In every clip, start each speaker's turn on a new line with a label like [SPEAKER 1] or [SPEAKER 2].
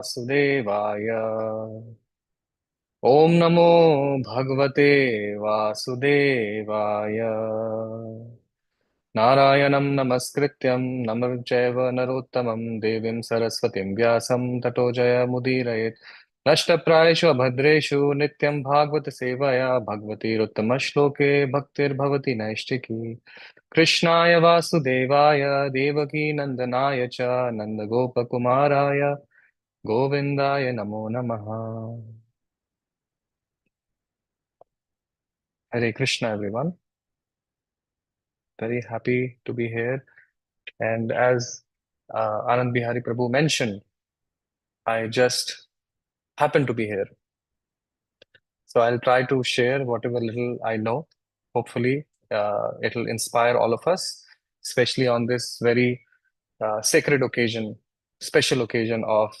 [SPEAKER 1] वासुदेवाय। ओम नमो भगवते वासुदेवाय। नारायणं नमस्कृत्यं नमः चैव नरोत्तमं देवीं सरस्वतीं व्यासं ततो जयमुदीरयेत्। नष्टप्रायेषु अभद्रेषु नित्यं भागवत सेवया भगवतीरुत्तमश्लोके भक्तिर्भवति नैष्टिकी। कृष्णाय वासुदेवाय देवकी नंदनाय च नंदगोपकुमाराय गोविंदाय नमो नमः। Hare Krishna, everyone. Very happy to be here. And as Anand Bihari Prabhu mentioned, I just happen to be here. So I'll try to share whatever little I know. Hopefully, it'll inspire all of us, especially on this very sacred occasion, special occasion of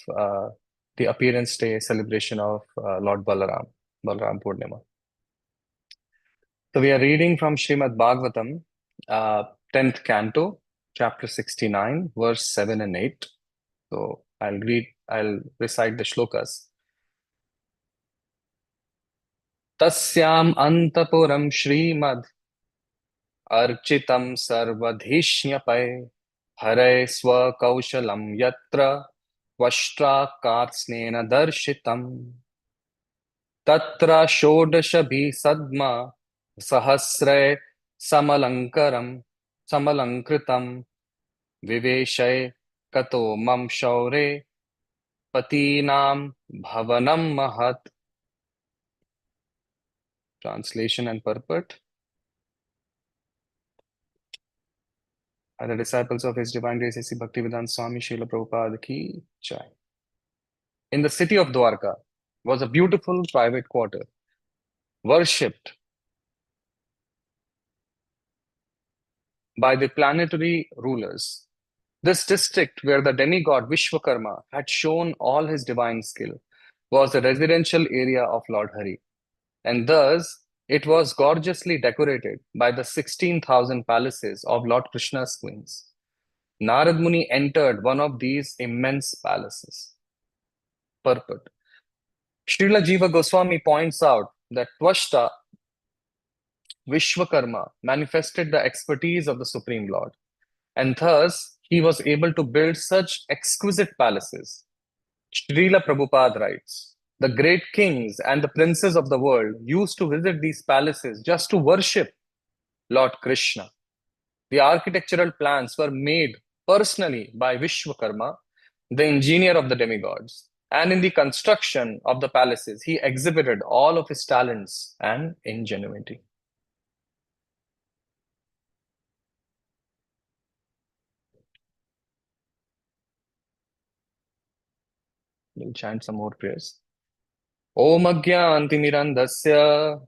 [SPEAKER 1] the appearance day celebration of Lord Balaram, Balaram Purnima. So we are reading from Srimad Bhagavatam, 10th canto, chapter 69, verse 7 and 8. So I'll recite the shlokas. Tasyam antapuram Srimad architam sarvadhishnyapai hare swakaushalam yatra tvashtra karsnena darshitam तत्र षोडशभिः सद्मा सहस्रे समलङ्करं समलङ्कृतं विवेशय कतो मम शौरे पतीनां भवनं महत्. Translation and purport are the disciples of His Divine Grace A.C. Bhaktivedanta Swami Srila Prabhupada ki jai. In the city of Dwarka was a beautiful private quarter, worshipped by the planetary rulers. This district, where the demigod Vishwakarma had shown all his divine skill, was the residential area of Lord Hari, and thus it was gorgeously decorated by the 16,000 palaces of Lord Krishna's queens. Narad Muni entered one of these immense palaces. Purport. Srila Jiva Goswami points out that Tvashta Vishwakarma manifested the expertise of the Supreme Lord, and thus he was able to build such exquisite palaces. Srila Prabhupada writes, the great kings and the princes of the world used to visit these palaces just to worship Lord Krishna. The architectural plans were made personally by Vishwakarma, the engineer of the demigods. And in the construction of the palaces, he exhibited all of his talents and ingenuity. We'll chant some more prayers. ॐ अज्ञानतिमिरन्धस्य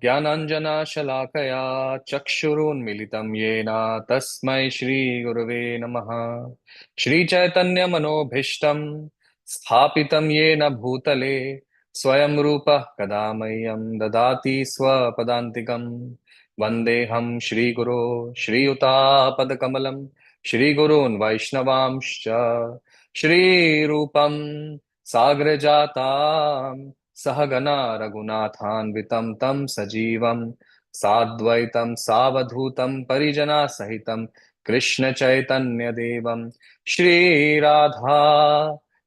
[SPEAKER 1] ज्ञानाञ्जनशलाकया चक्षुरुन्मिलितं येन तस्मै श्रीगुरवे नमः। श्रीचैतन्यमनोभीष्टं स्थापितं येन भूतले स्वयं रूपः कदा मह्यं ददाति स्वपदान्तिकं। वन्देऽहं श्रीगुरो श्रीयुतापदकमलं श्रीगुरून् वैष्णवांश्च श्रीरूपं साग्रजातां सहगना रघुनाथान्वितं तं सजीवं साद्वैतं सावधूतं परिजनसहितं कृष्णचैतन्यदेवं श्रीराधा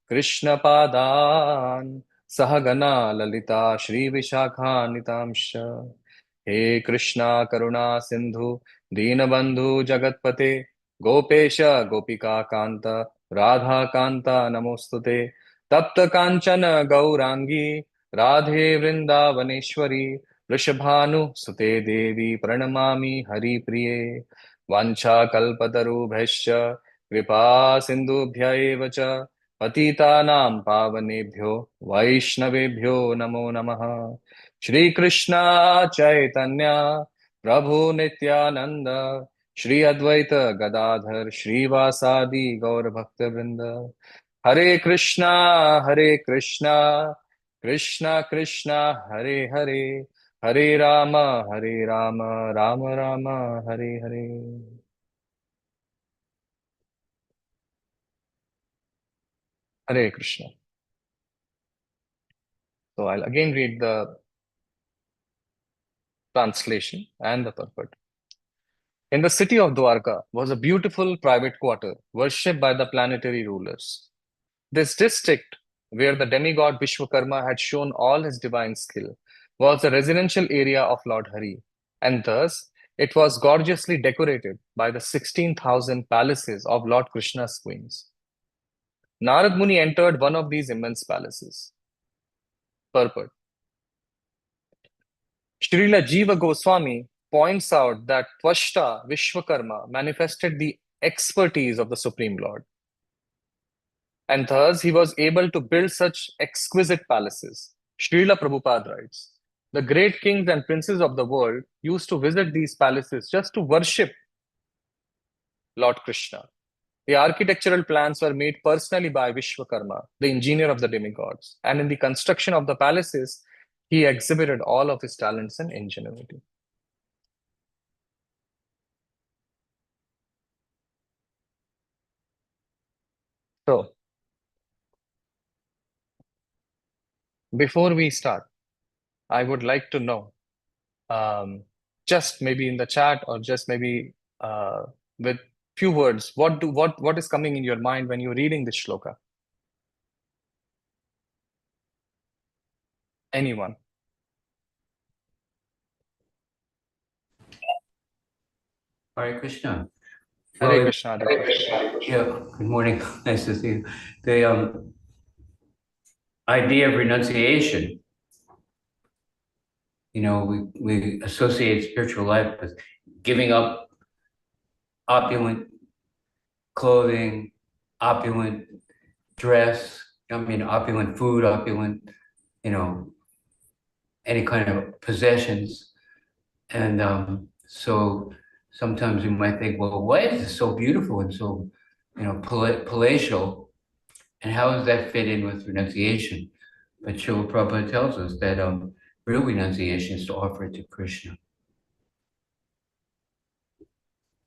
[SPEAKER 1] कृष्णपादान् सहगना ललिता श्रीविशाखान्वितांश्च। हे कृष्णा करुणा सिंधु दीनबंधु जगतपते गोपेश गोपिका कांत राधा कांता नमोस्तुते। तप्त कांचन गौरांगी राधे वृंदावनेश्वरी वृषभानुसुते देवी प्रणमामि हरिप्रिये। वाञ्छाकल्पतरुभ्यश्च कृपा सिन्धुभ्य एव च पतितानां पावनेभ्यो वैष्णवेभ्यो नमो नमः। श्री कृष्णा चैतन्य प्रभु नित्यानंद श्री अद्वैत गदाधर श्रीवासादि गौर भक्त वृंद। हरे कृष्णा कृष्णा कृष्णा हरे हरे हरे राम राम राम हरे हरे। हरे Krishna. So I'll again read the translation and the purport. In the city of Dwarka was a beautiful private quarter worshipped by the planetary rulers. This district, where the demigod Vishwakarma had shown all his divine skill, was the residential area of Lord Hari, and thus it was gorgeously decorated by the 16,000 palaces of Lord Krishna's queens. Narad Muni entered one of these immense palaces. Purport. Srila Jiva Goswami points out that Tvashta Vishwakarma manifested the expertise of the Supreme Lord, and thus he was able to build such exquisite palaces. Srila Prabhupada writes, the great kings and princes of the world used to visit these palaces just to worship Lord Krishna. The architectural plans were made personally by Vishwakarma, the engineer of the demigods, and in the construction of the palaces, he exhibited all of his talents and ingenuity. So, before we start, I would like to know, just maybe in the chat or just maybe with few words, what is coming in your mind when you're reading this shloka? Anyone?
[SPEAKER 2] Hare Krishna.
[SPEAKER 1] Hare Krishna, Hare Krishna.
[SPEAKER 2] Yeah, good morning. Nice to see you. The idea of renunciation, we associate spiritual life with giving up opulent clothing, opulent dress, opulent food, opulent, any kind of possessions. And so sometimes you might think, well, why is this so beautiful and so, palatial? And how does that fit in with renunciation? But Srila Prabhupada tells us that real renunciation is to offer it to Krishna.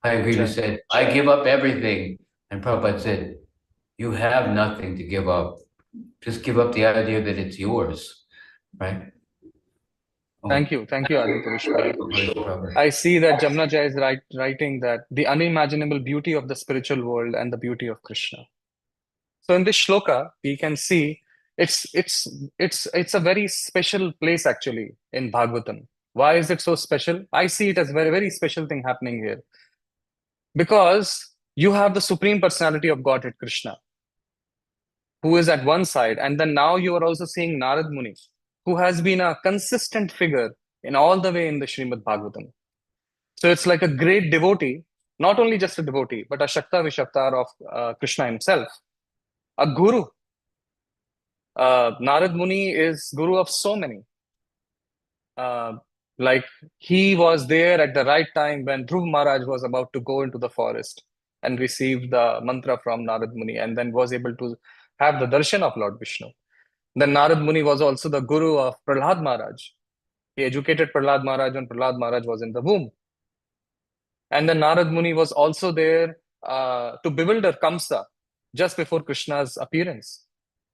[SPEAKER 2] Hayagriva said, I give up everything. And Prabhupada said, you have nothing to give up. Just give up the idea that it's yours, right?
[SPEAKER 1] Thank you, Aditya Vishwanath. I see that Jamna Jai is writing that the unimaginable beauty of the spiritual world and the beauty of Krishna. So in this shloka, we can see it's a very special place actually in Bhagavatam. Why is it so special? I see it as very, very special thing happening here. Because you have the Supreme Personality of Godhead, Krishna, who is at one side, and then now you are also seeing Narad Muni, who has been a consistent figure in all the way in the Srimad Bhagavatam. So it's like a great devotee, not only just a devotee, but a Shakta Vishaktar of Krishna himself, a guru. Narad Muni is guru of so many. Like he was there at the right time when Dhruv Maharaj was about to go into the forest and receive the mantra from Narad Muni, and then was able to have the darshan of Lord Vishnu. Then Narad Muni was also the guru of Prahlad Maharaj. He educated Prahlad Maharaj when Prahlad Maharaj was in the womb. And then Narad Muni was also there to bewilder Kamsa just before Krishna's appearance.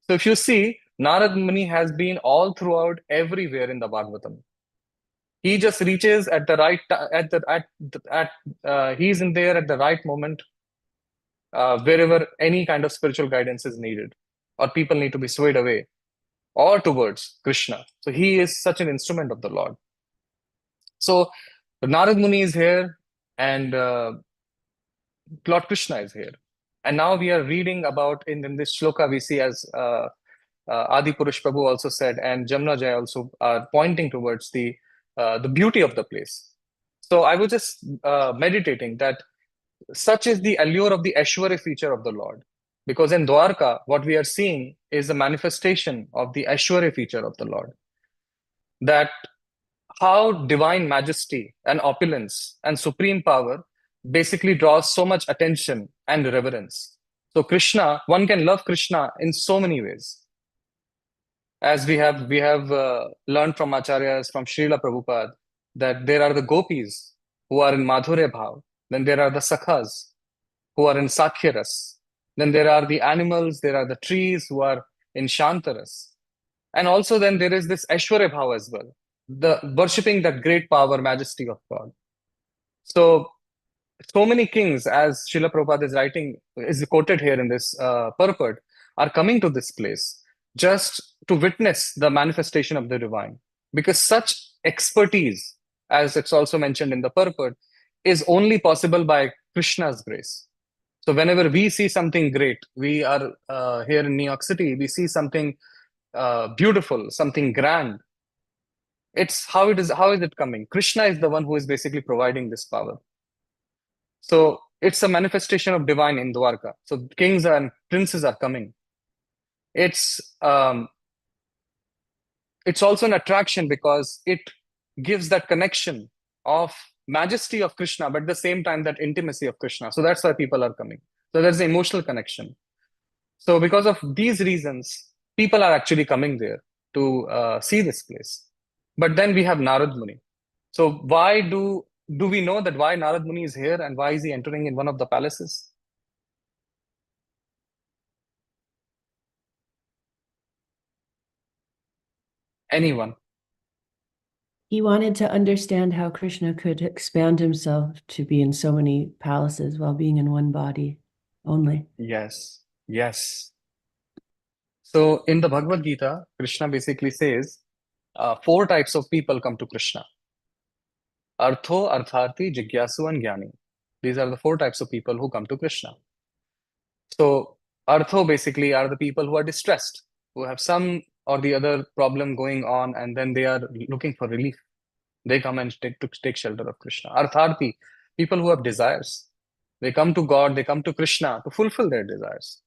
[SPEAKER 1] So if you see, Narad Muni has been all throughout everywhere in the Bhagavatam. He just reaches at the right he's in there at the right moment wherever any kind of spiritual guidance is needed or people need to be swayed away or towards Krishna. So he is such an instrument of the Lord. So Narad Muni is here and Lord Krishna is here. And now we are reading about in this shloka we see as Adi Purush Prabhu also said, and Jamna Jai also are pointing towards the beauty of the place. So I was just meditating that such is the allure of the Aishwarya feature of the Lord. Because in Dwarka, what we are seeing is a manifestation of the Aishwarya feature of the Lord. That how divine majesty and opulence and supreme power basically draws so much attention and reverence. So Krishna, one can love Krishna in so many ways. As we have learned from Acharyas, from Srila Prabhupada, that there are the gopis who are in Madhurya Bhav, then there are the sakhas who are in Sakhyaras, then there are the animals, there are the trees who are in Shantaras, And also then there is this Aishwarya Bhava as well, the worshipping that great power, majesty of God. So, so many kings, as Srila Prabhupada is writing, is quoted here in this purport, are coming to this place just to witness the manifestation of the divine. Because such expertise, as it's also mentioned in the purport, is only possible by Krishna's grace. So whenever we see something great, we are here in New York City, we see something beautiful, something grand. It's how it is. How is it coming? Krishna is the one who is basically providing this power. So it's a manifestation of divine in Dwarka. So kings and princes are coming. It's um, it's also an attraction because it gives that connection of majesty of Krishna, but at the same time that intimacy of Krishna. So that's why people are coming. So there's an emotional connection. So because of these reasons, people are actually coming there to see this place. But then we have Narad Muni. So why do we know that why Narad Muni is here and why is he entering in one of the palaces? Anyone?
[SPEAKER 3] He wanted to understand how Krishna could expand himself to be in so many palaces while being in one body only.
[SPEAKER 1] Yes, yes. So in the Bhagavad Gita, Krishna basically says four types of people come to Krishna: Artho, Artharthi, Jigyasu, and Jnani. These are the four types of people who come to Krishna. So Artho basically are the people who are distressed, who have some or the other problem going on, and then they are looking for relief. They come and take shelter of Krishna. Artharthi, people who have desires. They come to God, they come to Krishna to fulfill their desires.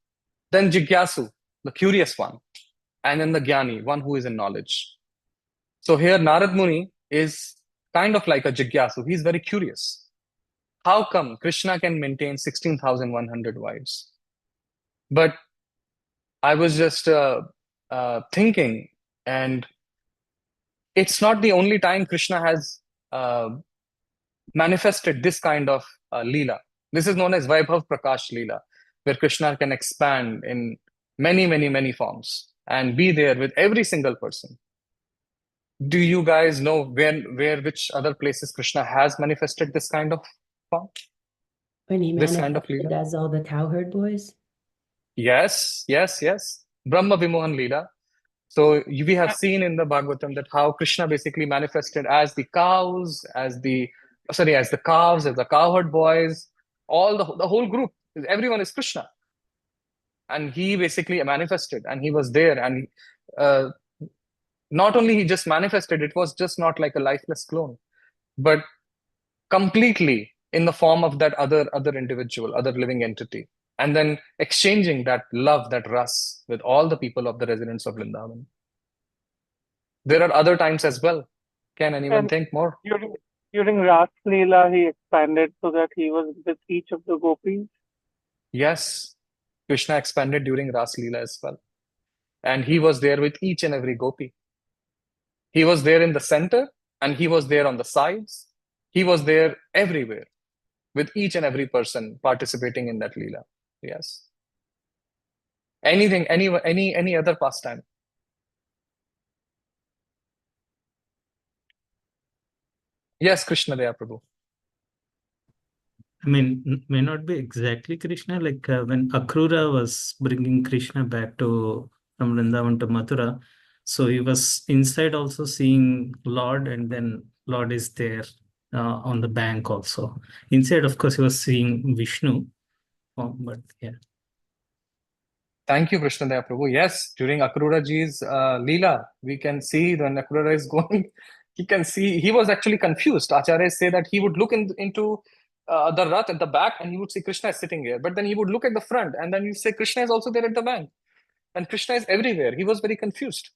[SPEAKER 1] Then Jigyasu, the curious one. And then the Jnani, one who is in knowledge. So here Narad Muni is kind of like a Jigyasu. He's very curious. How come Krishna can maintain 16,100 wives? But I was just thinking, and it's not the only time Krishna has uh, manifested this kind of Leela. This is known as Vaibhav Prakash Leela, where Krishna can expand in many, many, many forms and be there with every single person. Do you guys know which other places Krishna has manifested this kind of form?
[SPEAKER 3] When he
[SPEAKER 1] This kind of
[SPEAKER 3] manifested
[SPEAKER 1] Leela?
[SPEAKER 3] as all the cowherd boys?
[SPEAKER 1] Yes, yes, yes. Brahma Vimohan Leela. So we have seen in the Bhagavatam that how Krishna basically manifested as the cows, as the as the calves, as the cowherd boys, all the whole group. Everyone is Krishna, and he basically manifested, and he was there, and uh, not only he just manifested, it was just not like a lifeless clone, but completely in the form of that other individual, other living entity, and then exchanging that love, that ras, with all the people of the residents of Vrindavan. There are other times as well. Can anyone
[SPEAKER 4] And
[SPEAKER 1] think more?
[SPEAKER 4] during Ras Leela, he expanded so that he was with each of the gopis.
[SPEAKER 1] Yes, Krishna expanded during Ras Leela as well. And he was there with each and every gopi. He was there in the center and he was there on the sides. He was there everywhere with each and every person participating in that Leela. Yes. Anything, any other pastime? Yes, Krishna Dea Prabhu.
[SPEAKER 5] I mean, may not be exactly Krishna, like when Akrura was bringing Krishna back to from Vrindavan to Mathura, so he was inside also seeing Lord, and then Lord is there on the bank also. Inside, of course, he was seeing Vishnu, but yeah.
[SPEAKER 1] Thank you, Krishna Dea Prabhu. Yes, during Akrura ji's Leela, we can see when Akrura is going, he can see, he was actually confused. Acharyas say that he would look into the Rath at the back and he would see Krishna is sitting here. But then he would look at the front and then you say Krishna is also there at the back. And Krishna is everywhere. He was very confused.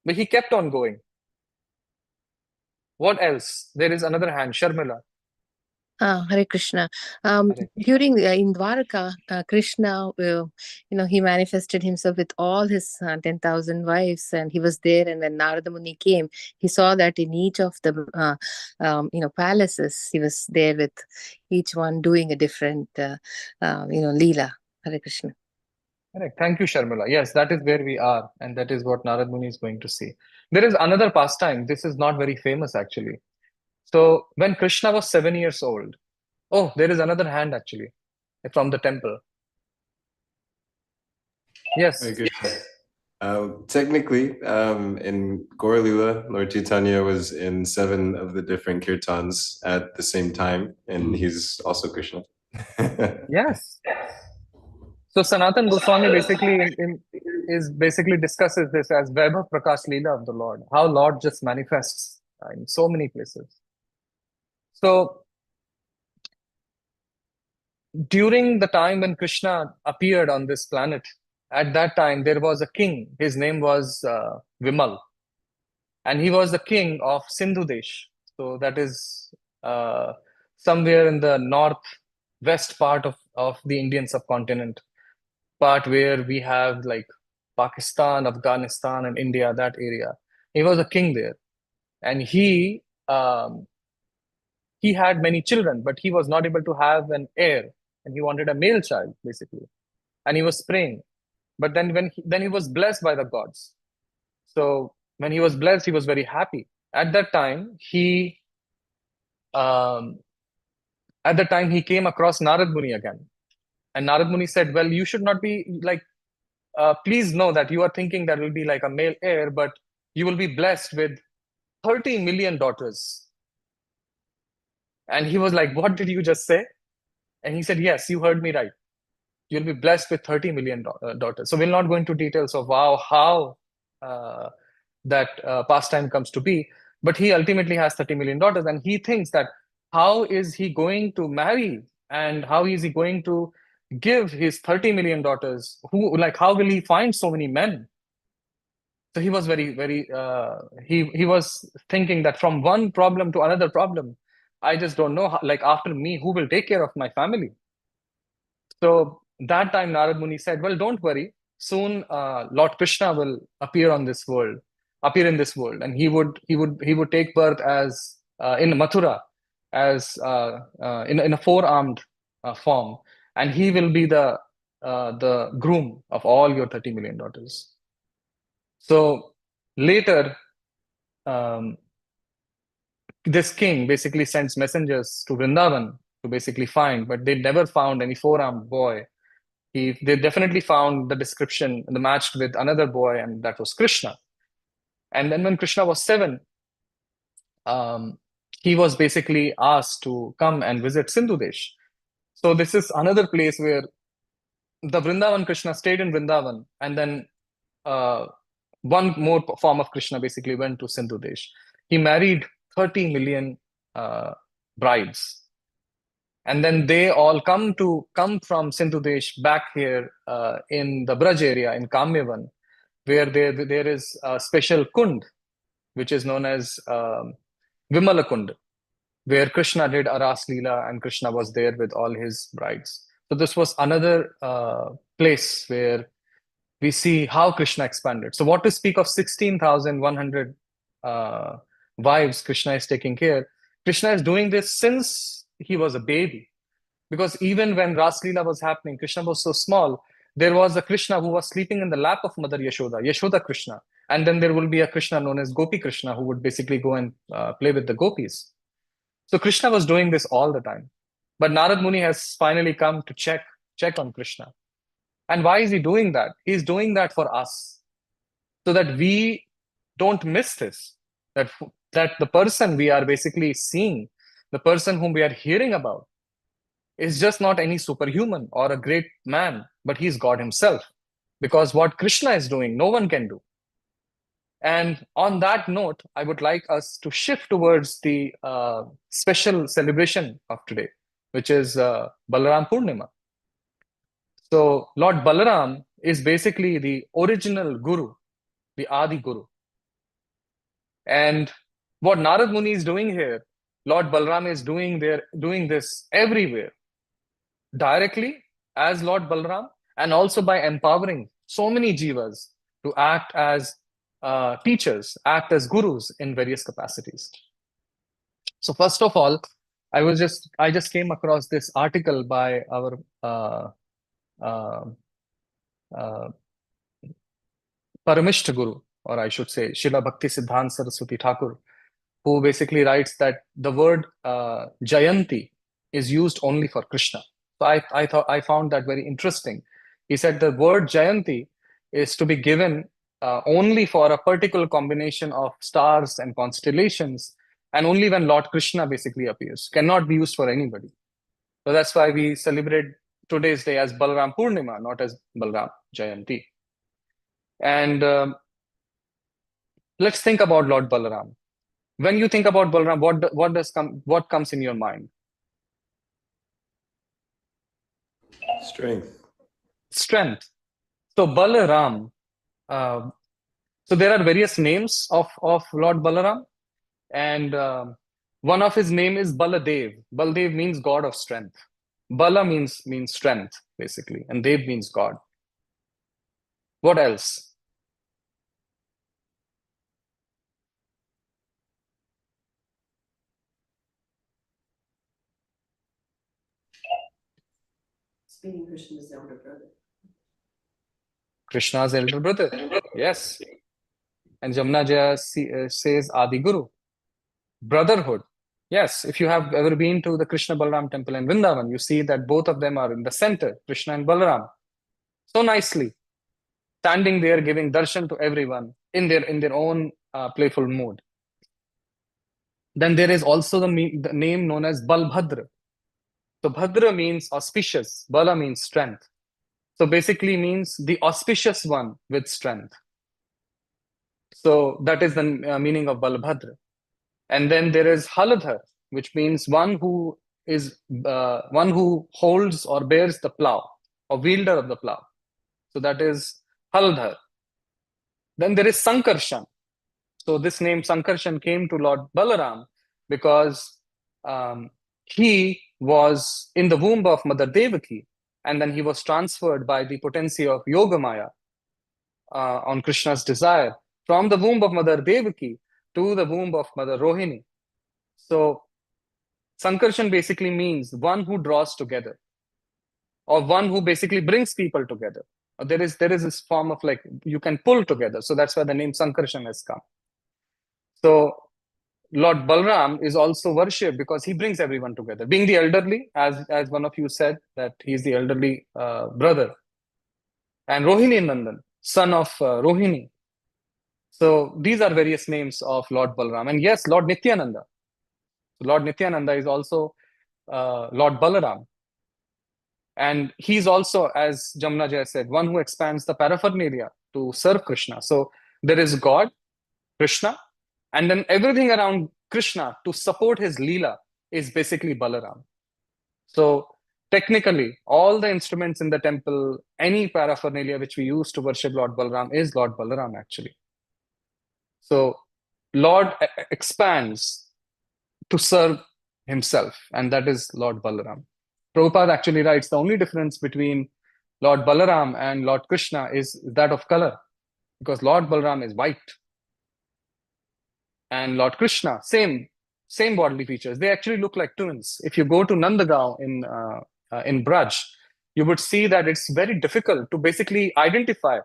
[SPEAKER 1] But he kept on going. What else? There is another hand, Sharmila.
[SPEAKER 6] Hare Krishna.
[SPEAKER 1] Hare Krishna.
[SPEAKER 6] During in Dwarka, Krishna, he manifested himself with all his 10,000 wives, and he was there. And when Narada Muni came, he saw that in each of the palaces, he was there with each one doing a different Leela. Hare Krishna.
[SPEAKER 1] Correct. Thank you, Sharmila. Yes, that is where we are, and that is what Narad Muni is going to see. There is another pastime. This is not very famous actually. So when Krishna was 7 years old, oh, there is another hand actually from the temple. Yes.
[SPEAKER 7] Very good. Technically, in Gaur Lila, Lord Chaitanya was in 7 of the different kirtans at the same time, and he's also Krishna.
[SPEAKER 1] Yes. So Sanatan Goswami basically is basically discusses this as Vaibhav Prakash Leela of the Lord, how Lord just manifests in so many places. So during the time when Krishna appeared on this planet, at that time there was a king. His name was Vimal, and he was the king of Sindhu Desh. So that is somewhere in the northwest part of the Indian subcontinent, part where we have like Pakistan, Afghanistan, and India, that area. He was a king there, and he had many children, but he was not able to have an heir, and he wanted a male child basically, and he was praying. But then then he was blessed by the gods. So when he was blessed, he was very happy. At that time, um, he came across Narad Muni again, and Narad Muni said, "Well, you should not be like. Please know that you are thinking that will be like a male heir, but you will be blessed with 30 million daughters." And he was like, "What did you just say?" And he said, "Yes, you heard me right. You'll be blessed with 30 million daughters." So we'll not go into details of how uh, that pastime comes to be, but he ultimately has 30 million daughters, and he thinks that how is he going to marry, and how is he going to give his 30 million daughters, who, like, how will he find so many men? So he was very he was thinking that from one problem to another problem, I just don't know how, like, after me, who will take care of my family? So that time Narad Muni said, "Well, don't worry. Soon Lord Krishna will appear in this world, and he would take birth as in Mathura, as in a four-armed form, and he will be the groom of all your 30 million daughters." So later, um, this king basically sends messengers to Vrindavan to basically find, but they never found any four-armed boy. They definitely found the description, the matched with another boy, and that was Krishna. And then when Krishna was 7, he was basically asked to come and visit Sindhu Desh. So this is another place where the Vrindavan Krishna stayed in Vrindavan, and then one more form of Krishna basically went to Sindhu Desh. He married 30 million brides. And then they all come from Sindhu Desh back here in the Braj area in Kamyavan, where there is a special kund, which is known as Vimala Kund, where Krishna did a Ras Leela, and Krishna was there with all his brides. So this was another place where we see how Krishna expanded. So what to speak of 16,100 wives Krishna is taking care. Krishna is doing this since he was a baby. Because even when Ras Leela was happening, Krishna was so small, there was a Krishna who was sleeping in the lap of Mother Yashoda, Yashoda Krishna. And then there will be a Krishna known as Gopi Krishna, who would basically go and play with the gopis. So Krishna was doing this all the time. But Narad Muni has finally come to check on Krishna. And why is he doing that? He's doing that for us, so that we don't miss this. That the person we are basically seeing, the person whom we are hearing about, is just not any superhuman or a great man, but he's God himself. Because what Krishna is doing, no one can do. And on that note, I would like us to shift towards the special celebration of today, which is Balaram Purnima. So Lord Balaram is basically the original Guru, the Adi Guru. And what Narad Muni is doing here, Lord Balaram is doing this everywhere, directly as Lord Balaram, and also by empowering so many jivas to act as teachers, act as gurus in various capacities. So first of all, I just came across this article by our uh, Paramishta Guru, or I should say Srila Bhakti Siddhanta Saraswati Thakur, who basically writes that the word Jayanti is used only for Krishna. So I found that very interesting. He said the word Jayanti is to be given only for a particular combination of stars and constellations, and only when Lord Krishna basically appears. Cannot be used for anybody. So that's why we celebrate today's day as Balaram Purnima, not as Balaram Jayanti. And let's think about Lord Balaram. When you think about Balaram, what comes in your mind?
[SPEAKER 7] Strength.
[SPEAKER 1] Strength. So Balaram. So there are various names of Lord Balaram, and one of his name is Baladev. Baladev means God of strength. Bala means strength basically, and Dev means God. What else?
[SPEAKER 3] Being Krishna's elder brother.
[SPEAKER 1] Krishna's elder brother. Yes. And Jamna Jaya says Adi Guru. Brotherhood. Yes, if you have ever been to the Krishna Balaram temple in Vrindavan, you see that both of them are in the center, Krishna and Balaram. So nicely, standing there giving darshan to everyone in their own playful mood. Then there is also the name known as Balbhadra. So Bhadra means auspicious, Bala means strength. So basically means the auspicious one with strength. So that is the meaning of Balbhadra. And then there is Haladhar, which means one who holds or bears the plow, or wielder of the plow. So that is Haladhar. Then there is Sankarshan. So this name Sankarshan came to Lord Balaram because he was in the womb of Mother Devaki, and then he was transferred by the potency of Yogamaya on Krishna's desire from the womb of Mother Devaki to the womb of Mother Rohini. So Sankarshan basically means one who draws together, or one who basically brings people together. There is this form of like you can pull together. So that's why the name Sankarshan has come. So Lord Balram is also worshipped because he brings everyone together. Being the elderly, as one of you said, that he's the elderly brother. And Rohini Nandan, son of Rohini. So these are various names of Lord Balram. And yes, Lord Nityananda. Lord Nityananda is also Lord Balaram. And he's also, as Jamna Jaya said, one who expands the paraphernalia to serve Krishna. So there is God, Krishna, and then everything around Krishna to support his Leela is basically Balaram. So technically, all the instruments in the temple, any paraphernalia which we use to worship Lord Balaram is Lord Balaram actually. So Lord expands to serve himself, and that is Lord Balaram. Prabhupada actually writes the only difference between Lord Balaram and Lord Krishna is that of color, because Lord Balaram is white and Lord Krishna, same bodily features. They actually look like twins. If you go to Nandagaon in Braj, you would see that it's very difficult to basically identify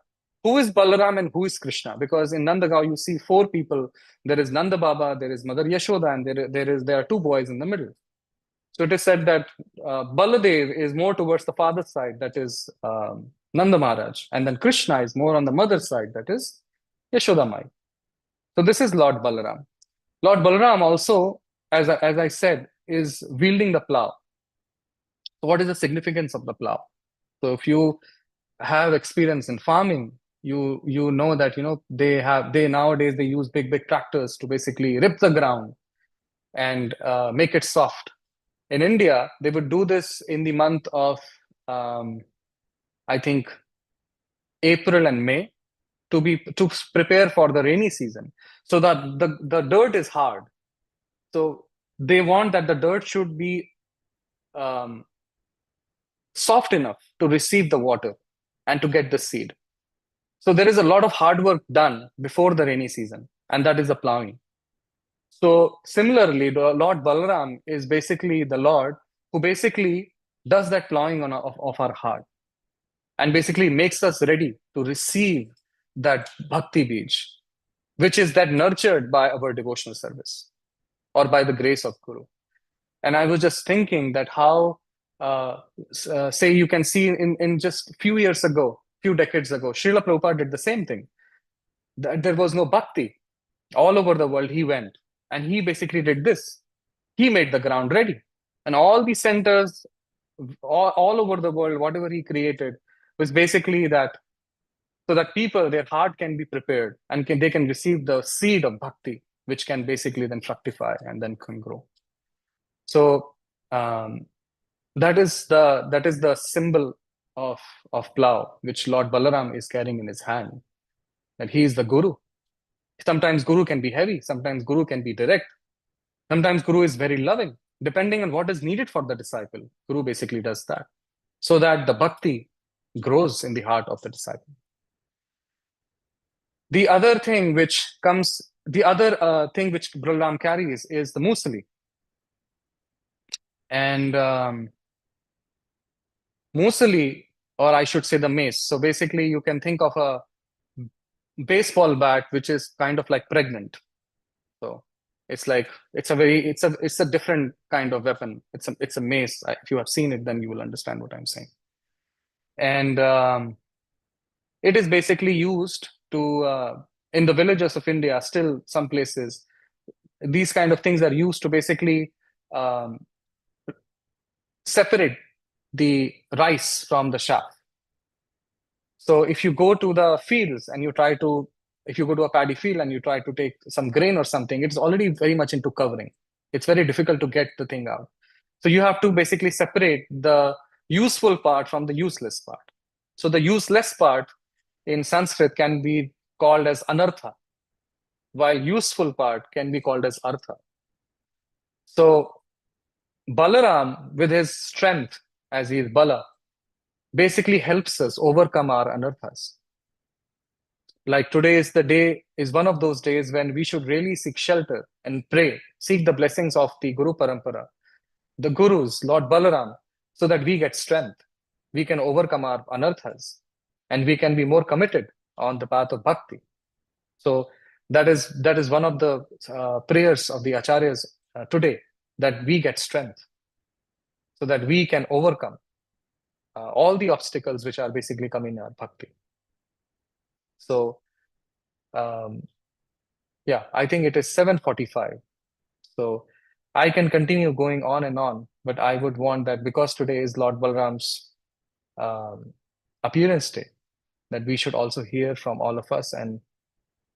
[SPEAKER 1] who is Balaram and who is Krishna, because in Nandagaon you see four people. There is Nanda Baba, there is Mother Yashoda, and there are two boys in the middle. So it is said that Baladev is more towards the father's side, that is Nanda Maharaj, and then Krishna is more on the mother's side, that is Yashoda Mai. So this is Lord Balaram. Lord Balaram also, as I said, is wielding the plow. So what is the significance of the plow? So if you have experience in farming, you know that they nowadays they use big tractors to basically rip the ground and make it soft. In India, they would do this in the month of I think April and May to prepare for the rainy season, so that the dirt is hard. So they want that the dirt should be soft enough to receive the water and to get the seed. So there is a lot of hard work done before the rainy season, and that is the plowing. So similarly, the Lord Balaram is basically the Lord who basically does that plowing of our heart. and basically makes us ready to receive that bhakti bij, which is that nurtured by our devotional service or by the grace of Guru. And I was just thinking that how, say, you can see in just few years ago, few decades ago, Srila Prabhupada did the same thing. There was no bhakti. All over the world he went, and he basically did this. He made the ground ready. And all the centers all over the world, whatever he created, was basically that, so that people, their heart can be prepared and they can receive the seed of bhakti, which can basically then fructify and then can grow. So that is the symbol of plow, which Lord Balaram is carrying in his hand. That he is the Guru. Sometimes Guru can be heavy, sometimes Guru can be direct, sometimes Guru is very loving, depending on what is needed for the disciple. Guru basically does that, so that the bhakti grows in the heart of the disciple. The other thing which Balaram carries is the musali. And musali, or I should say the mace. So basically you can think of a baseball bat which is kind of like pregnant. So it's like it's a different kind of weapon. It's a mace. If you have seen it, then you will understand what I'm saying. And it is basically used to in the villages of India, still some places, these kind of things are used to basically separate the rice from the chaff. So if you go to the fields and if you go to a paddy field and you try to take some grain or something, it's already very much into covering. It's very difficult to get the thing out. So you have to basically separate the useful part from the useless part. So the useless part in Sanskrit can be called as anartha, while useful part can be called as artha. So Balaram, with his strength, as he is Bala, basically helps us overcome our anarthas. Like today is one of those days when we should really seek shelter and pray, seek the blessings of the Guru Parampara, the Gurus, Lord Balaram, so that we get strength. We can overcome our anarthas and we can be more committed on the path of bhakti. So that is one of the prayers of the acharyas today, that we get strength so that we can overcome all the obstacles which are basically coming in our bhakti. So yeah, I think it is 7:45. So I can continue going on and on, but I would want that, because today is Lord Balram's appearance day, that we should also hear from all of us, and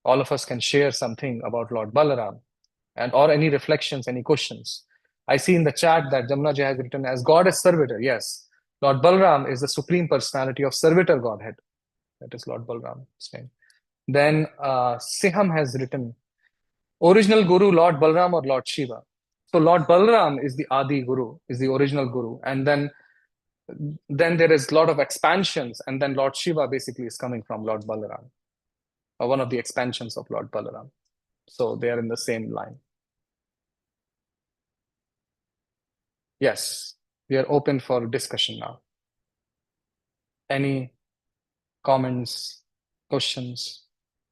[SPEAKER 1] all of us can share something about Lord Balaram, and or any reflections, any questions. I see in the chat that Jamuna Ji has written, as God is servitor. Yes, Lord Balaram is the supreme personality of servitor Godhead. That is Lord Balaram's name. Then Siham has written, original Guru, Lord Balaram or Lord Shiva. So Lord Balaram is the Adi Guru, is the original Guru. And then there is a lot of expansions, and then Lord Shiva basically is coming from Lord Balaram, or one of the expansions of Lord Balaram. So they are in the same line. Yes, we are open for discussion now. Any comments, questions,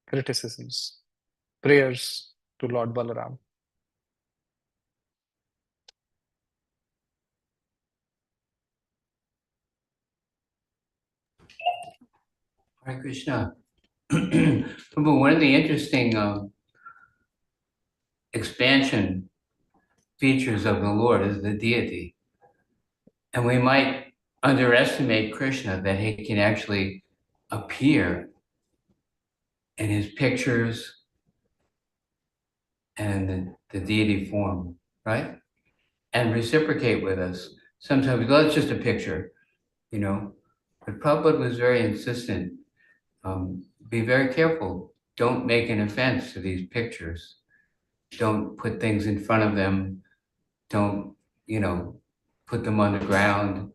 [SPEAKER 1] criticisms, prayers to Lord Balaram?
[SPEAKER 2] Hare Krishna. But one of the interesting expansion features of the Lord is the deity. And we might underestimate Krishna, that he can actually appear in his pictures and the deity form, right? And reciprocate with us. Sometimes, well, it's just a picture, you know. But Prabhupada was very insistent. Be very careful. Don't make an offense to these pictures. Don't put things in front of them. Don't, put them on the ground.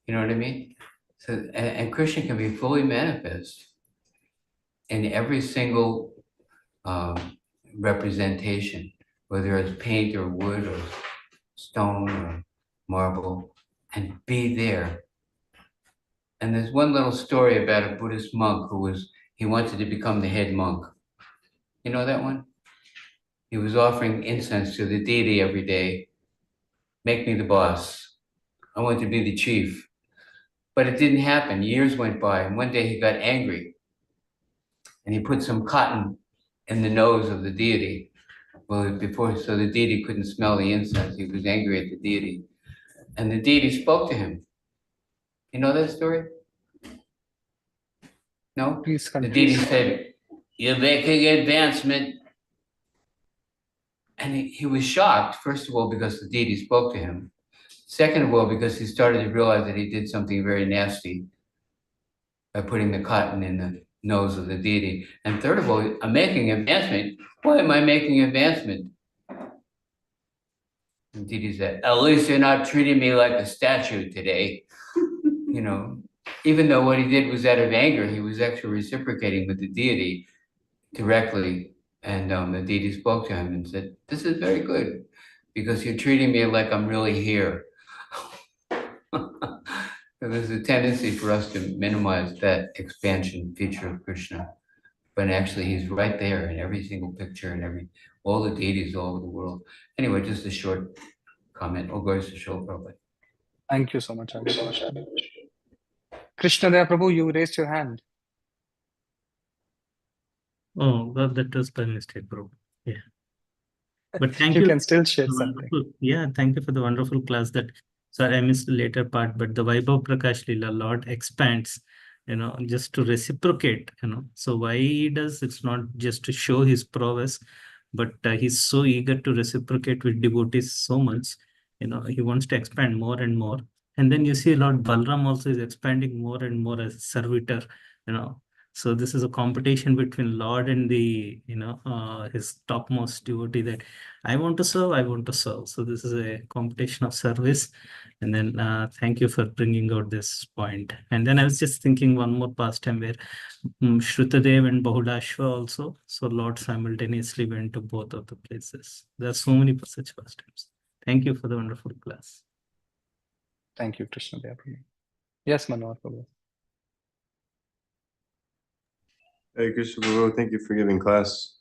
[SPEAKER 2] You know what I mean? So, and Krishna can be fully manifest in every single representation, whether it's paint or wood or stone or marble, and be there. And there's one little story about a Buddhist monk he wanted to become the head monk. You know that one? He was offering incense to the deity every day. Make me the boss. I want to be the chief. But it didn't happen. Years went by, and one day he got angry. And he put some cotton in the nose of the deity. Well, so the deity couldn't smell the incense. He was angry at the deity. And the deity spoke to him. You know that story? No?
[SPEAKER 1] Please
[SPEAKER 2] The
[SPEAKER 1] continue.
[SPEAKER 2] deity said, "You're making advancement." And he was shocked, first of all, because the deity spoke to him. Second of all, because he started to realize that he did something very nasty by putting the cotton in the nose of the deity. And third of all, I'm making advancement. Why am I making advancement? And the deity said, "At least you're not treating me like a statue today." You know, even though what he did was out of anger, he was actually reciprocating with the deity directly. And the deity spoke to him and said, "This is very good because you're treating me like I'm really here." So there's a tendency for us to minimize that expansion feature of Krishna, but actually he's right there in every single picture and all the deities all over the world. Anyway, just a short comment. All goes to show Prabhupada.
[SPEAKER 1] Thank you so much, Ajay. Krishna Dea Prabhu, you raised your hand.
[SPEAKER 5] Oh, well, that was by mistake, bro. Yeah. But thank
[SPEAKER 1] You
[SPEAKER 5] you.
[SPEAKER 1] can still share
[SPEAKER 5] The
[SPEAKER 1] something.
[SPEAKER 5] Yeah, thank you for the wonderful class. Sorry, I missed the later part, but the Vaibhav Prakash Lila, Lord expands, just to reciprocate, So why he does, it's not just to show his prowess, but he's so eager to reciprocate with devotees so much, he wants to expand more and more. And then you see Lord Balram also is expanding more and more as a servitor, So this is a competition between Lord and the, his topmost devotee, that I want to serve, I want to serve. So this is a competition of service. And then thank you for bringing out this point. And then I was just thinking one more pastime where Shrutadev and Bahudashva also. So Lord simultaneously went to both of the places. There are so many such pastimes. Thank you for the wonderful class.
[SPEAKER 1] Thank you, Krishna Dea Prabhu. Yes, Manohar Prabhu.
[SPEAKER 7] Hey, Krishna Prabhu, thank you for giving class.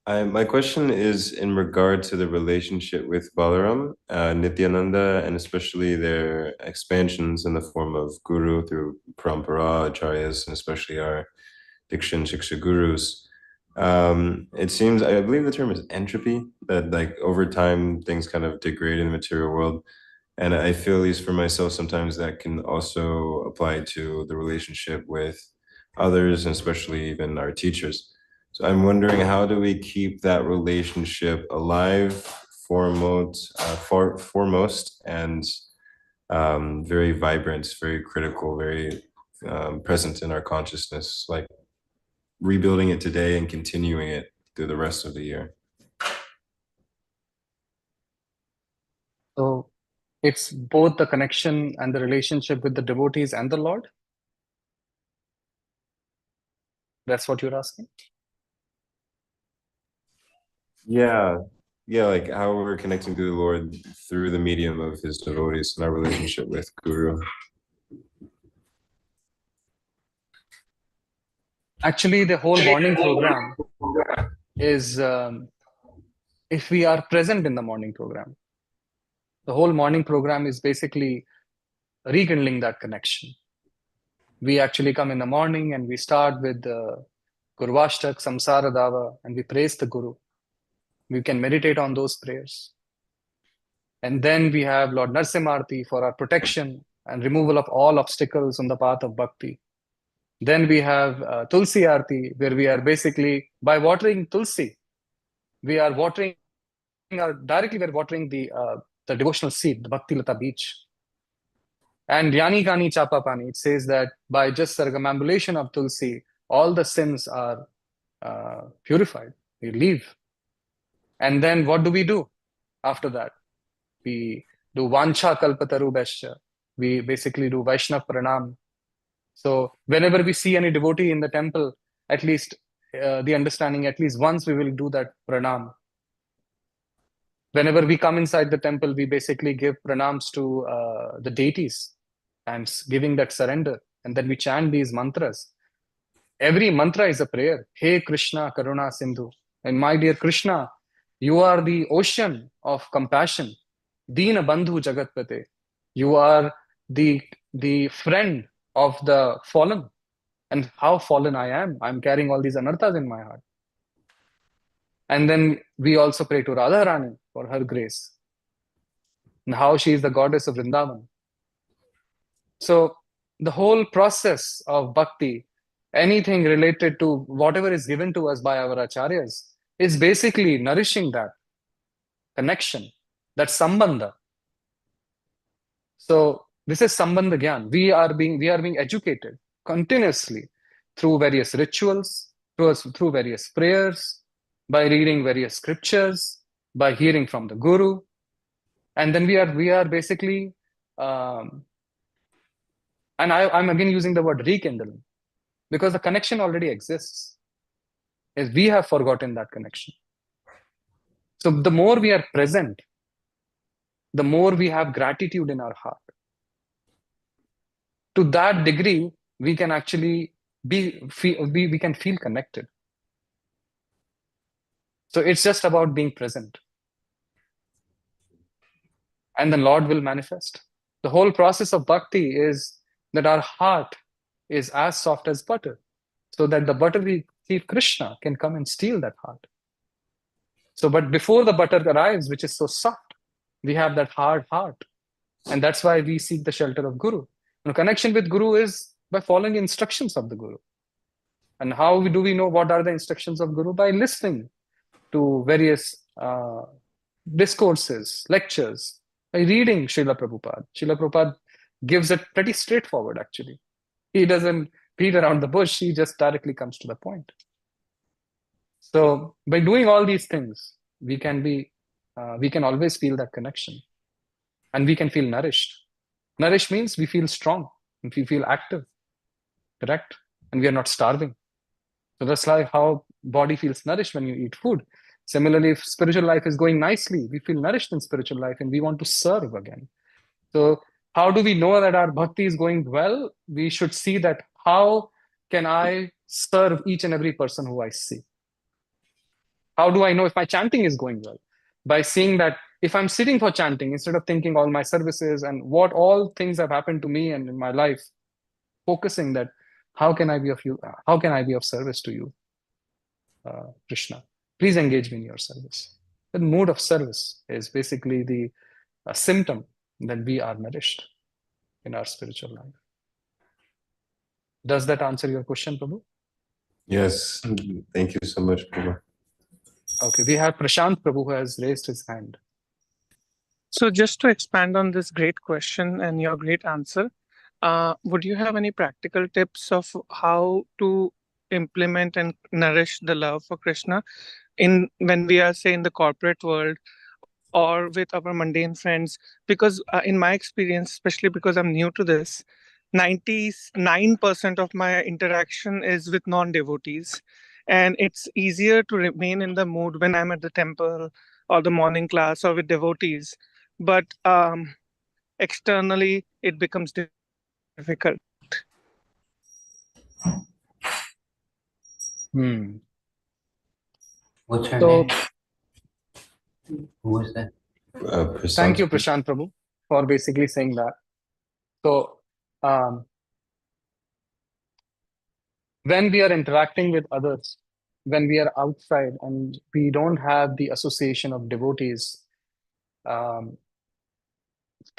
[SPEAKER 7] My question is in regard to the relationship with Balaram, Nityananda, and especially their expansions in the form of guru through parampara, acharyas, and especially our Dikshan Shiksha gurus. It seems, I believe the term is entropy, that like over time things kind of degrade in the material world. And I feel, at least for myself, sometimes that can also apply to the relationship with others, and especially even our teachers. So I'm wondering, how do we keep that relationship alive, foremost, and very vibrant, very critical, very present in our consciousness, like rebuilding it today and continuing it through the rest of the year?
[SPEAKER 1] So it's both the connection and the relationship with the devotees and the Lord? That's what you're asking?
[SPEAKER 7] Yeah, like how we're connecting to the Lord through the medium of his devotees and our relationship with Guru.
[SPEAKER 1] Actually, the whole morning program is, if we are present in the morning program, the whole morning program is basically rekindling that connection. We actually come in the morning and we start with the Gurvashtak, Samsara Dava, and we praise the Guru. We can meditate on those prayers. And then we have Lord Narsimarti for our protection and removal of all obstacles on the path of bhakti. Then we have Tulsi Arti, where we are basically, by watering Tulsi, we are watering, directly we're watering the devotional seed, the Bhakti Lata beach. And Yani Kani Chapa Pani, it says that by just circumambulation of Tulsi, all the sins are purified. We leave. And then what do? After that? We do Vancha Kalpataru Besha. We basically do Vaishnav Pranam. So whenever we see any devotee in the temple, at least the understanding, at least once we will do that Pranam. Whenever we come inside the temple, we basically give pranams to the deities. I'm giving that surrender. And then we chant these mantras. Every mantra is a prayer. Hey Krishna, Karuna Sindhu. And my dear Krishna, you are the ocean of compassion. Deena Bandhu Jagatpate. You are the friend of the fallen. And how fallen I am. I'm carrying all these anarthas in my heart. And then we also pray to Radharani for her grace. And how she is the goddess of Vrindavan. So the whole process of bhakti, anything related to whatever is given to us by our acharyas, is basically nourishing that connection, that sambandha. So this is sambandha gyan. We are being educated continuously through various rituals, through various prayers, by reading various scriptures, by hearing from the guru, and then we are basically, and I'm again using the word rekindling, because the connection already exists. Is we have forgotten that connection. So the more we are present, the more we have gratitude in our heart. To that degree, we can actually we can feel connected. So it's just about being present. And the Lord will manifest. The whole process of bhakti is that our heart is as soft as butter, so that the buttery thief Krishna can come and steal that heart. So, but before the butter arrives, which is so soft, we have that hard heart. And that's why we seek the shelter of Guru. And connection with Guru is by following instructions of the Guru. And how do we know what are the instructions of Guru? By listening to various discourses, lectures, by reading Srila Prabhupada. Srila Prabhupada gives it pretty straightforward, actually. He doesn't beat around the bush, he just directly comes to the point. So by doing all these things, we can always feel that connection, and we can feel nourished. Nourished means we feel strong, and we feel active, correct? And we are not starving. So that's like how body feels nourished when you eat food. Similarly, if spiritual life is going nicely, we feel nourished in spiritual life and we want to serve again. So how do we know that our bhakti is going well? We should see that how can I serve each and every person who I see? How do I know if my chanting is going well? By seeing that if I'm sitting for chanting, instead of thinking all my services and what all things have happened to me and in my life, focusing that how can I be of service to you, Krishna? Please engage me in your service. The mood of service is basically the symptom that we are nourished in our spiritual life. Does that answer your question, Prabhu?
[SPEAKER 7] Yes, thank you so much, Prabhu.
[SPEAKER 1] Okay, we have Prashant Prabhu who has raised his hand.
[SPEAKER 4] So just to expand on this great question and your great answer, would you have any practical tips of how to implement and nourish the love for Krishna when we are, say, in the corporate world or with our mundane friends? Because in my experience, especially because I'm new to this, 99% of my interaction is with non-devotees. And it's easier to remain in the mood when I'm at the temple or the morning class or with devotees. But externally, it becomes difficult.
[SPEAKER 2] What's her
[SPEAKER 1] So,
[SPEAKER 2] name? Who was that?
[SPEAKER 1] thank you, Prashant Prabhu, for basically saying that. So, when we are interacting with others, when we are outside and we don't have the association of devotees,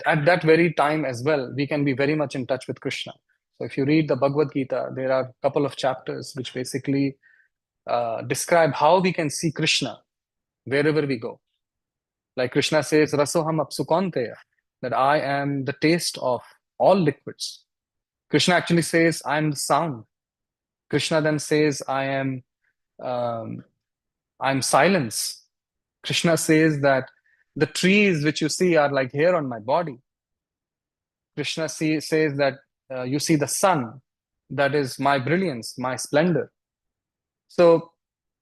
[SPEAKER 1] at that very time as well, we can be very much in touch with Krishna. So if you read the Bhagavad Gita, there are a couple of chapters which basically describe how we can see Krishna wherever we go. Like Krishna says, Rasoham apsukanteya, that I am the taste of all liquids. Krishna actually says, I am the sound. Krishna then says, I'm silence. Krishna says that the trees which you see are like hair on my body. Krishna says that you see the sun, that is my brilliance, my splendor. So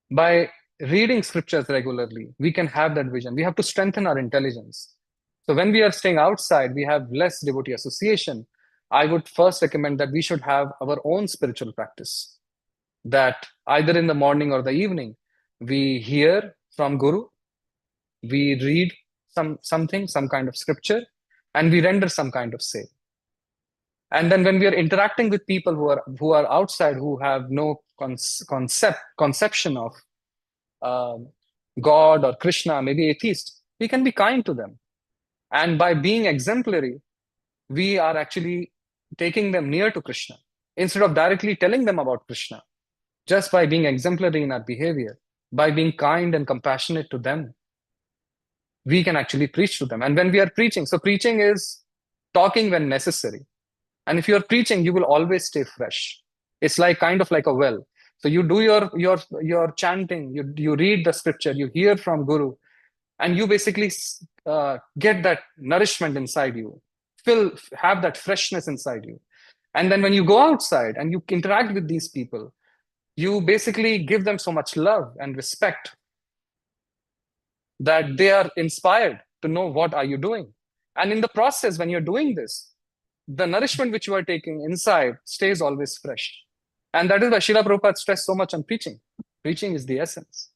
[SPEAKER 1] by reading scriptures regularly, we can have that vision. We have to strengthen our intelligence. So when we are staying outside, we have less devotee association. I would first recommend that we should have our own spiritual practice, that either in the morning or the evening, we hear from Guru, we read something, some kind of scripture, and we render some kind of say. And then when we are interacting with people who are outside, who have no conception of God or Krishna, maybe atheist, we can be kind to them. And by being exemplary, we are actually taking them near to Krishna. Instead of directly telling them about Krishna, just by being exemplary in our behavior, by being kind and compassionate to them, we can actually preach to them. And when we are preaching, so preaching is talking when necessary. And if you're preaching, you will always stay fresh. It's like kind of like a well. So you do your chanting, you read the scripture, you hear from Guru, and you basically get that nourishment inside you, have that freshness inside you. And then when you go outside and you interact with these people, you basically give them so much love and respect that they are inspired to know what are you doing. And in the process, when you're doing this, the nourishment which you are taking inside stays always fresh. And that is why Srila Prabhupada stressed so much on preaching. Preaching is the essence.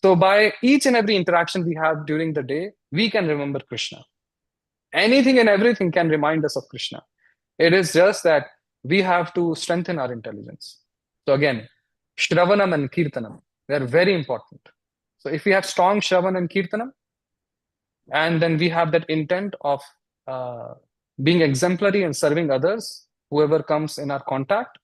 [SPEAKER 1] So by each and every interaction we have during the day, we can remember Krishna. Anything and everything can remind us of Krishna. It is just that we have to strengthen our intelligence. So again, Shravanam and Kirtanam, they are very important. So if we have strong Shravan and Kirtanam, and then we have that intent of being exemplary and serving others, whoever comes in our contact,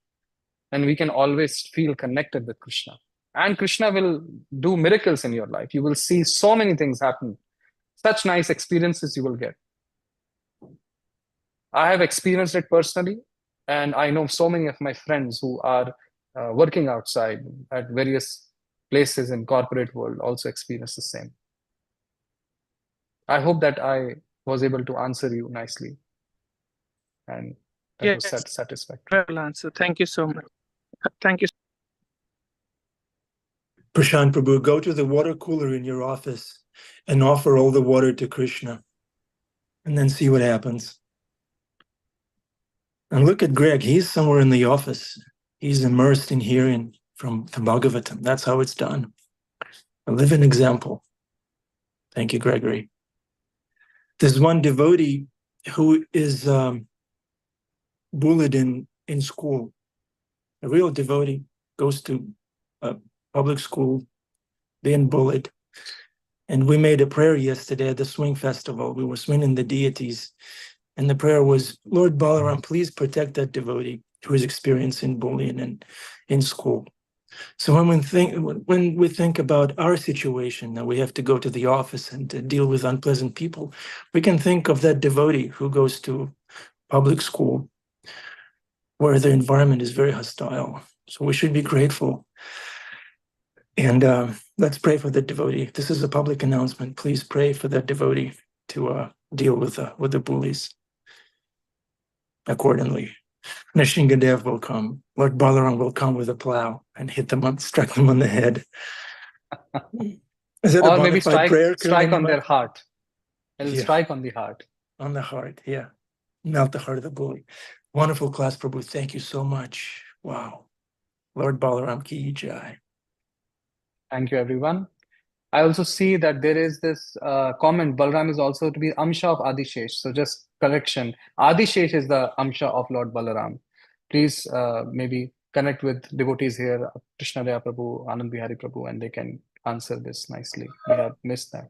[SPEAKER 1] and we can always feel connected with Krishna. And Krishna will do miracles in your life. You will see so many things happen. Such nice experiences you will get. I have experienced it personally, and I know so many of my friends who are working outside at various places in corporate world also experience the same. I hope that I was able to answer you nicely, and that was satisfactory.
[SPEAKER 4] Well answered. Thank you so much. Thank you.
[SPEAKER 8] Prashant Prabhu, go to the water cooler in your office and offer all the water to Krishna, and then see what happens. And look at Greg, he's somewhere in the office. He's immersed in hearing from the Bhagavatam. That's how it's done. A living example. Thank you, Gregory. There's one devotee who is bullied in school. A real devotee goes to a public school, being bullied. And we made a prayer yesterday at the swing festival. We were swinging the deities. And the prayer was, Lord Balaram, please protect that devotee who is experiencing bullying in school. So when we think about our situation, that we have to go to the office and to deal with unpleasant people, we can think of that devotee who goes to public school where the environment is very hostile. So we should be grateful. And let's pray for the devotee. This is a public announcement. Please pray for that devotee to deal with the bullies accordingly. Nishingadev will come. Lord Balaram will come with a plow and hit them up, strike them on the head. Is it
[SPEAKER 1] Or
[SPEAKER 8] a
[SPEAKER 1] maybe
[SPEAKER 8] prayer?
[SPEAKER 1] strike on their heart. It'll
[SPEAKER 8] Yeah.
[SPEAKER 1] strike on the heart.
[SPEAKER 8] On the heart, yeah. Melt the heart of the bully. Wonderful class, Prabhu. Thank you so much. Wow. Lord Balaram ki jai.
[SPEAKER 1] Thank you, everyone. I also see that there is this comment, Balaram is also to be Amsha of Adishesh. So just correction, Adishesh is the Amsha of Lord Balaram. Please maybe connect with devotees here, Krishna Daya Prabhu, Anand Bihari Prabhu, and they can answer this nicely. We have missed that.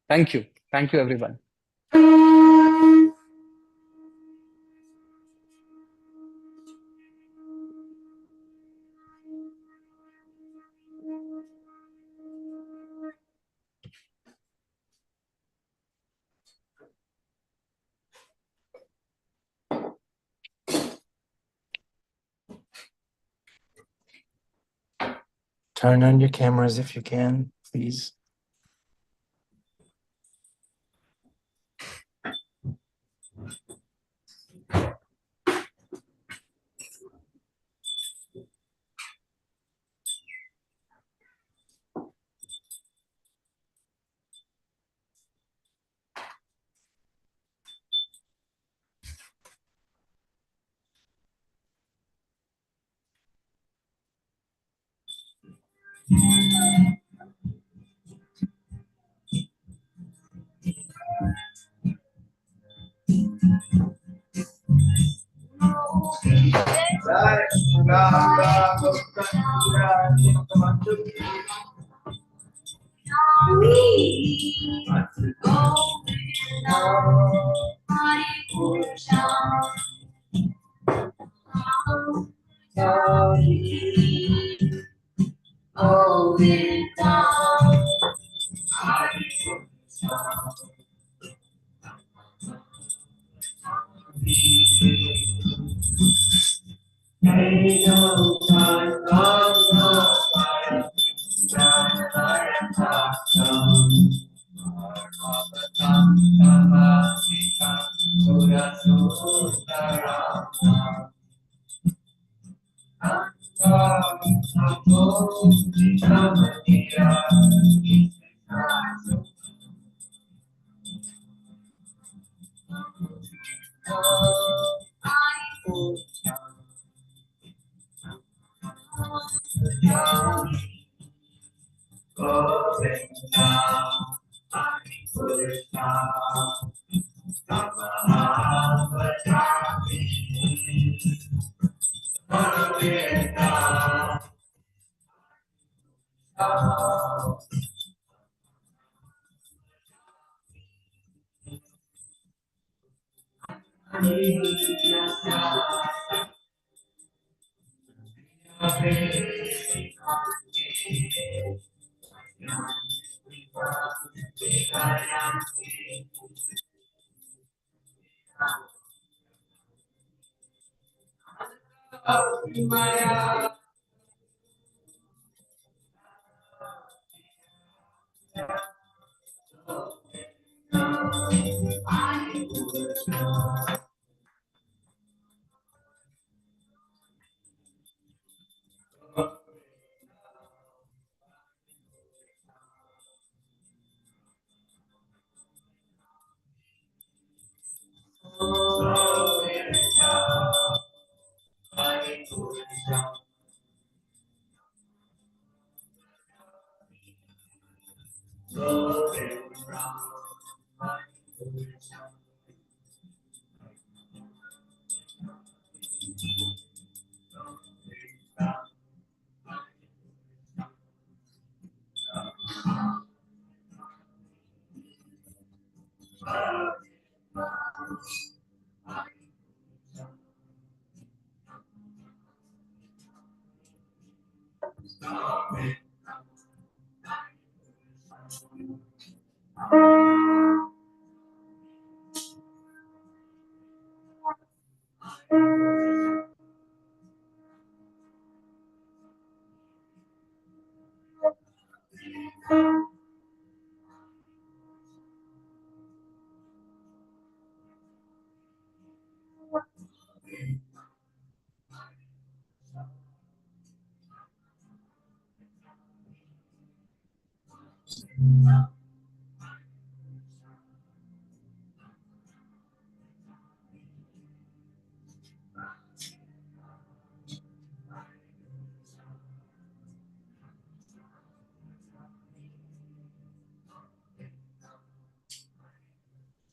[SPEAKER 1] Thank you. Thank you, everyone.
[SPEAKER 8] Turn on your cameras if you can, please.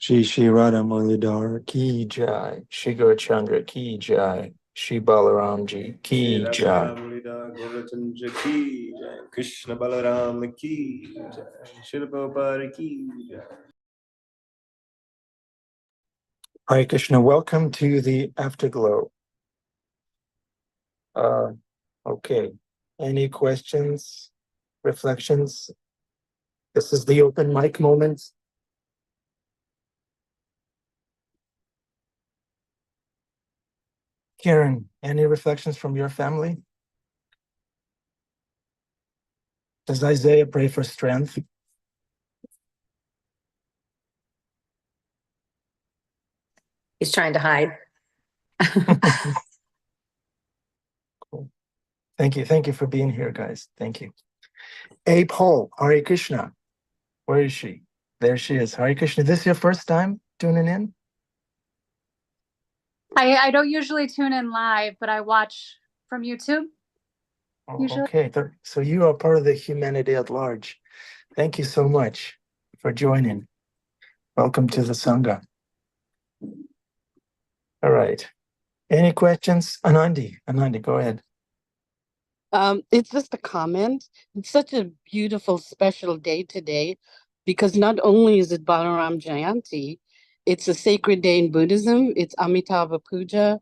[SPEAKER 8] Shri Shri Radha Muridhar Ki Jai, Shri Gaurachandra Ki Jai, Shri Balaram Ji Ki Jai.
[SPEAKER 7] Krishna Balaram Ki Jai, Srila Prabhupada Ki Jai.
[SPEAKER 8] Hare Krishna, welcome to the Afterglow. Okay, any questions, reflections? This is the open mic moment. Karen, any reflections from your family? Does Isaiah pray for strength?
[SPEAKER 9] He's trying to hide.
[SPEAKER 8] Cool. Thank you. Thank you for being here, guys. Thank you. Hey, Paul, Hare Krishna. Where is she? There she is. Hare Krishna. This your first time tuning in?
[SPEAKER 10] I don't usually tune in live, but I watch from YouTube.
[SPEAKER 8] Okay, so you are part of the humanity at large. Thank you so much for joining. Welcome to the Sangha. All right. Any questions? Anandi, go ahead.
[SPEAKER 10] It's just a comment. It's such a beautiful, special day today because not only is it Balaram Jayanti, it's a sacred day in Buddhism. It's Amitabha Puja.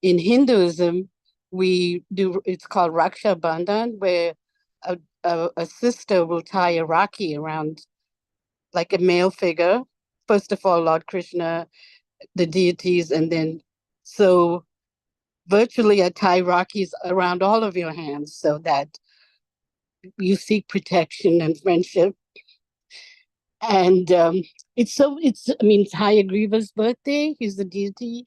[SPEAKER 10] In Hinduism, it's called Raksha Bandhan, where a sister will tie a Rakhi around like a male figure. First of all, Lord Krishna, the deities, and then so virtually I tie Rakhis around all of your hands so that you seek protection and friendship. And it's Hayagriva's birthday. He's the deity.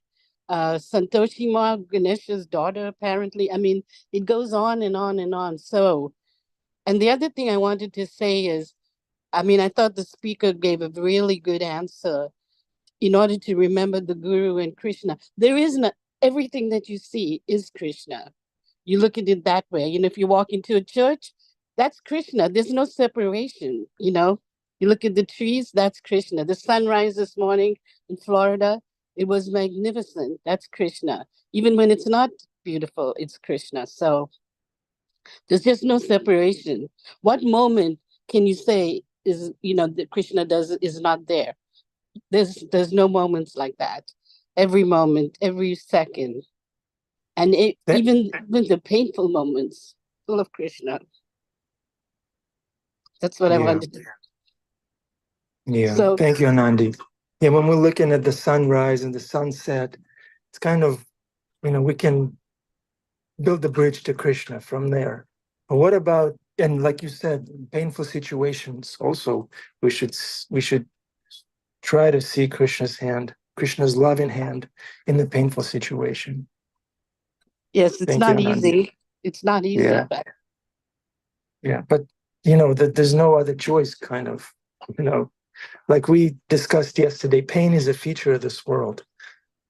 [SPEAKER 10] Santoshi Ma, Ganesha's daughter, apparently. I mean, it goes on and on and on. So, and the other thing I wanted to say is, I thought the speaker gave a really good answer. In order to remember the Guru and Krishna, there is no, everything that you see is Krishna. You look at it that way. And if you walk into a church, that's Krishna. There's no separation, you know. You look at the trees, that's Krishna. The sunrise this morning in Florida, it was magnificent. That's Krishna. Even when it's not beautiful, it's Krishna. So there's just no separation. What moment can you say is, that Krishna is not there? There's no moments like that. Every moment, every second. And even the painful moments, full of Krishna. That's what I wanted to.
[SPEAKER 8] Yeah,
[SPEAKER 10] So,
[SPEAKER 8] thank you, Anandi. Yeah, when we're looking at the sunrise and the sunset, it's kind of, we can build the bridge to Krishna from there. But what about, and like you said, painful situations also, we should try to see Krishna's hand, Krishna's loving hand in the painful situation.
[SPEAKER 10] yes, it's not easy. It's not easy.
[SPEAKER 8] Yeah. But there's no other choice, kind of, like we discussed yesterday, pain is a feature of this world,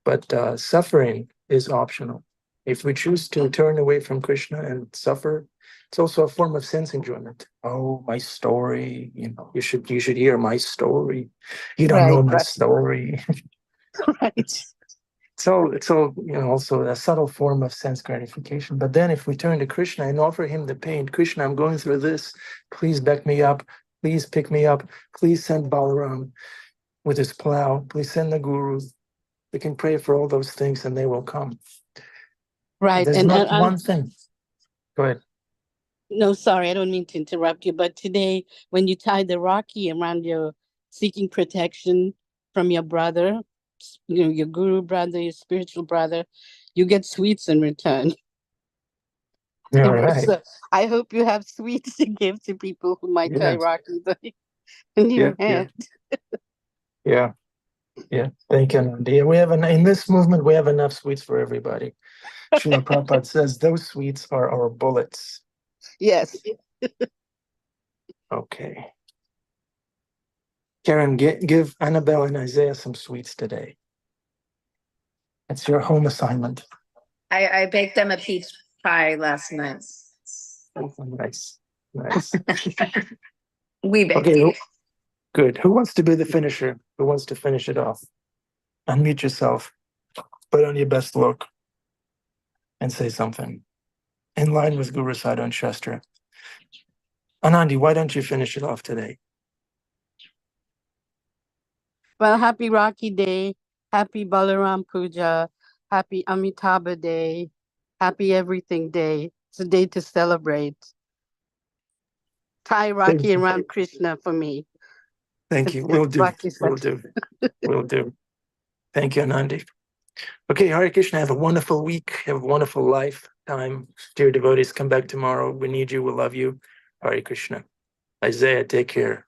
[SPEAKER 8] but suffering is optional. If we choose to turn away from Krishna and suffer, it's also a form of sense enjoyment. Oh, my story, you should hear my story. You don't know my story.
[SPEAKER 10] Right.
[SPEAKER 8] It's all also a subtle form of sense gratification. But then if we turn to Krishna and offer him the pain, Krishna, I'm going through this, please back me up, please pick me up, please send Balaram with his plow, please send the gurus. We can pray for all those things and they will come.
[SPEAKER 10] Right.
[SPEAKER 8] There's not one thing. Go ahead.
[SPEAKER 10] No, sorry, I don't mean to interrupt you, but today when you tie the Rakhi around your seeking protection from your brother, your guru brother, your spiritual brother, you get sweets in return.
[SPEAKER 8] Yeah, right.
[SPEAKER 10] So I hope you have sweets to give to people who might tie Rakhi in your hand.
[SPEAKER 8] Yeah. Thank you, Nandi. We have in this movement, we have enough sweets for everybody. Srila Prabhupada says those sweets are our bullets.
[SPEAKER 10] Yes.
[SPEAKER 8] Okay. Karen, give Annabelle and Isaiah some sweets today. It's your home assignment.
[SPEAKER 9] I baked them a peach pie last night.
[SPEAKER 8] Oh, nice.
[SPEAKER 9] We baked.
[SPEAKER 8] Okay, good. Who wants to be the finisher? Who wants to finish it off? Unmute yourself. Put on your best look and say something in line with Guru Sadhu and Shastra. Anandi, why don't you finish it off today?
[SPEAKER 10] Well, happy Rakhi Day, happy Balaram Puja, happy Amitabha Day, happy Everything Day. It's a day to celebrate. Tie Rakhi around Krishna for me.
[SPEAKER 8] Thank you. Will do. Thank you, Anandi. Okay, Hare Krishna, have a wonderful week. Have a wonderful lifetime. Dear devotees, come back tomorrow. We need you. We love you. Hare Krishna. Isaiah, take care.